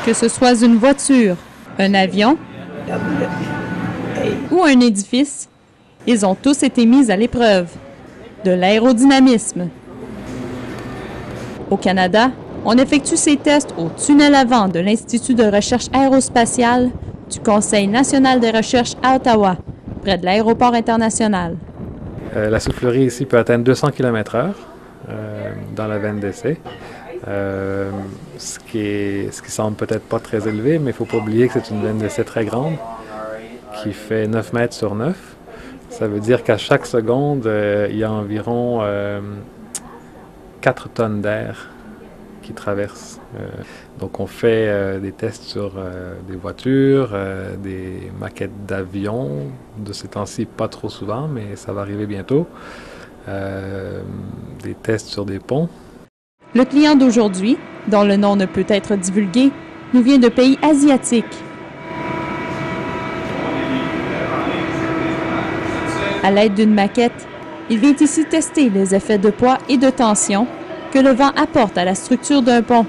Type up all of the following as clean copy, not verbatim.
Que ce soit une voiture, un avion ou un édifice, ils ont tous été mis à l'épreuve. De l'aérodynamisme. Au Canada, on effectue ces tests au tunnel avant de l'Institut de recherche aérospatiale du Conseil national des recherches à Ottawa, près de l'aéroport international. La soufflerie ici peut atteindre 200 km/h dans la veine d'essai. Ce qui semble peut-être pas très élevé, mais il ne faut pas oublier que c'est une veine d'essai très grande qui fait 9 mètres sur 9. Ça veut dire qu'à chaque seconde, il y a environ 4 tonnes d'air qui traversent. Donc on fait des tests sur des voitures, des maquettes d'avions. De ces temps-ci, pas trop souvent, mais ça va arriver bientôt. Des tests sur des ponts. Le client d'aujourd'hui, dont le nom ne peut être divulgué, nous vient de pays asiatiques. À l'aide d'une maquette, il vient ici tester les effets de poids et de tension que le vent apporte à la structure d'un pont.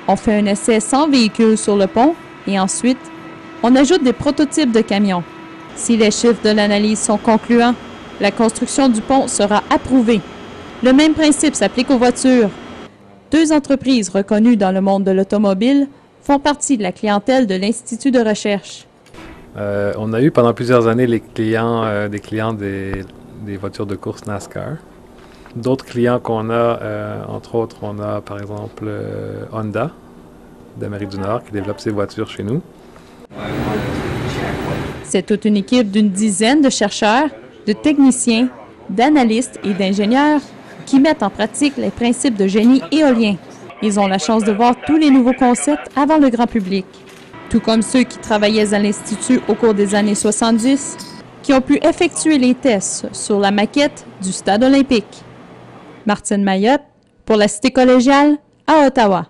On fait un essai sans véhicule sur le pont et ensuite, on ajoute des prototypes de camions. Si les chiffres de l'analyse sont concluants, la construction du pont sera approuvée. Le même principe s'applique aux voitures. 2 entreprises reconnues dans le monde de l'automobile font partie de la clientèle de l'Institut de recherche. On a eu pendant plusieurs années des clients des voitures de course NASCAR. D'autres clients qu'on a, entre autres, on a par exemple Honda d'Amérique du Nord qui développe ses voitures chez nous. C'est toute une équipe d'une dizaine de chercheurs, de techniciens, d'analystes et d'ingénieurs qui mettent en pratique les principes de génie éolien. Ils ont la chance de voir tous les nouveaux concepts avant le grand public. Tout comme ceux qui travaillaient à l'Institut au cours des années 70, qui ont pu effectuer les tests sur la maquette du Stade olympique. Martine Mayotte, pour la Cité collégiale, à Ottawa.